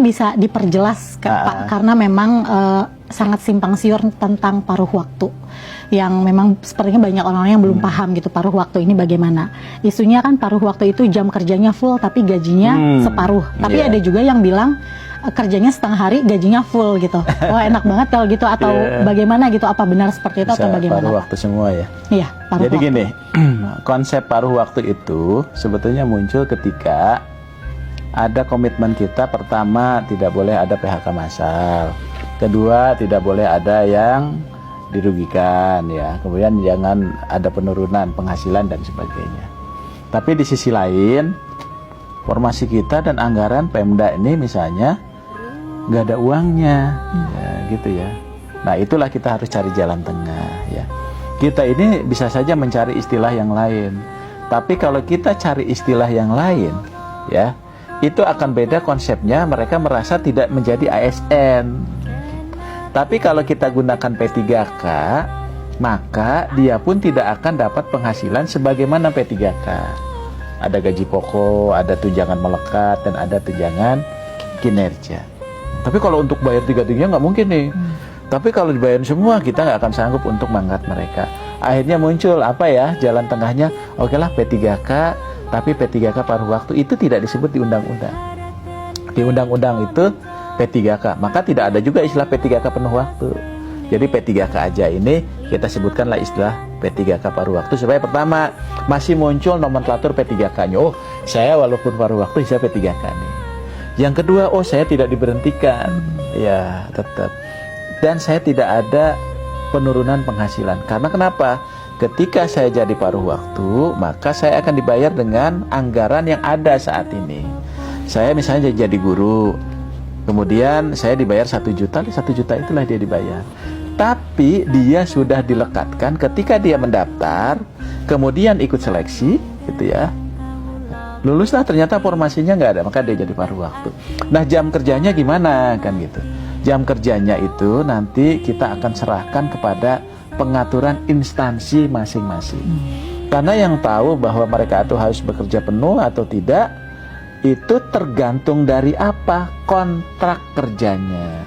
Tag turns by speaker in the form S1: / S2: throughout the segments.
S1: Bisa diperjelas Pak, karena memang sangat simpang siur tentang paruh waktu, yang memang sepertinya banyak orang yang belum paham gitu paruh waktu ini bagaimana. Isunya kan paruh waktu itu jam kerjanya full tapi gajinya separuh. Tapi ada juga yang bilang kerjanya setengah hari gajinya full gitu. Wah enak banget kalau gitu, atau bagaimana gitu, apa benar seperti itu? Bisa atau bagaimana?
S2: Paruh waktu semua ya.
S1: Iya, paruh
S2: jadi
S1: waktu.
S2: Gini, konsep paruh waktu itu sebetulnya muncul ketika ada komitmen kita. Pertama, tidak boleh ada PHK massal. Kedua, tidak boleh ada yang dirugikan ya. Kemudian jangan ada penurunan penghasilan dan sebagainya. Tapi di sisi lain, formasi kita dan anggaran Pemda ini misalnya nggak ada uangnya, ya, gitu ya. Nah itulah kita harus cari jalan tengah ya. Kita ini bisa saja mencari istilah yang lain. Tapi kalau kita cari istilah yang lain, ya, itu akan beda konsepnya. Mereka merasa tidak menjadi ASN. Tapi kalau kita gunakan P3K, maka dia pun tidak akan dapat penghasilan sebagaimana P3K. Ada gaji pokok, ada tunjangan melekat, dan ada tunjangan kinerja. Tapi kalau untuk bayar tiga-tiganya nggak mungkin nih. Tapi kalau dibayar semua, kita nggak akan sanggup untuk mengangkat mereka. Akhirnya muncul apa ya, jalan tengahnya, oke lah P3K, tapi P3K paruh waktu itu tidak disebut di undang-undang. Di undang-undang itu P3K, maka tidak ada juga istilah P3K penuh waktu. Jadi P3K aja ini kita sebutkanlah istilah P3K paruh waktu, supaya pertama masih muncul nomenklatur P3K-nya. Oh, saya walaupun paruh waktu saya P3K nih. Yang kedua, oh saya tidak diberhentikan, ya tetap. Dan saya tidak ada penurunan penghasilan. Karena kenapa? Ketika saya jadi paruh waktu, maka saya akan dibayar dengan anggaran yang ada saat ini. Saya misalnya jadi guru, kemudian saya dibayar 1 juta, 1 juta itulah dia dibayar. Tapi dia sudah dilekatkan ketika dia mendaftar, kemudian ikut seleksi, gitu ya. Luluslah ternyata formasinya nggak ada, maka dia jadi paruh waktu. Nah jam kerjanya gimana kan gitu? Jam kerjanya itu nanti kita akan serahkan kepada pengaturan instansi masing-masing. Karena yang tahu bahwa mereka itu harus bekerja penuh atau tidak, itu tergantung dari apa? Kontrak kerjanya.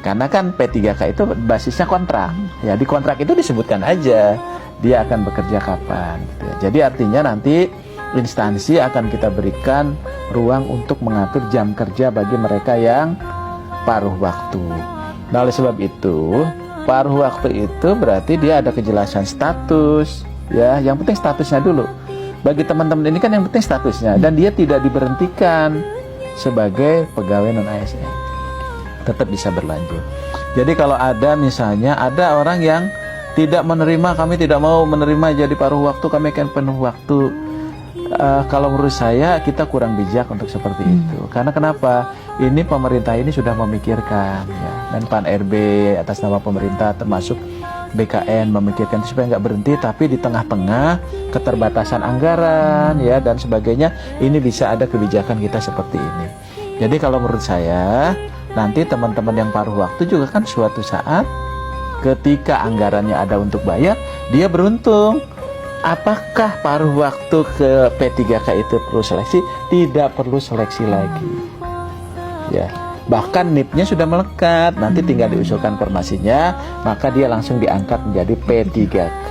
S2: Karena kan P3K itu basisnya kontrak. Ya di kontrak itu disebutkan aja dia akan bekerja kapan. Gitu ya. Jadi artinya nanti instansi akan kita berikan ruang untuk mengatur jam kerja bagi mereka yang paruh waktu. Nah oleh sebab itu, paruh waktu itu berarti dia ada kejelasan status, ya. Yang penting statusnya dulu. Bagi teman-teman ini kan yang penting statusnya, dan dia tidak diberhentikan sebagai pegawai non ASN, tetap bisa berlanjut. Jadi kalau ada misalnya ada orang yang tidak menerima, kami tidak mau menerima jadi paruh waktu, kami akan penuh waktu. Kalau menurut saya kita kurang bijak untuk seperti itu. Karena kenapa? Ini pemerintah ini sudah memikirkan, ya. Dan Pan RB atas nama pemerintah termasuk BKN memikirkan supaya nggak berhenti, tapi di tengah-tengah keterbatasan anggaran, ya dan sebagainya, ini bisa ada kebijakan kita seperti ini. Jadi kalau menurut saya nanti teman-teman yang paruh waktu juga kan suatu saat ketika anggarannya ada untuk bayar, dia beruntung. Apakah paruh waktu ke P3K itu perlu seleksi? Tidak perlu seleksi lagi. Ya, bahkan NIP-nya sudah melekat, nanti tinggal diusulkan formasinya, maka dia langsung diangkat menjadi P3K.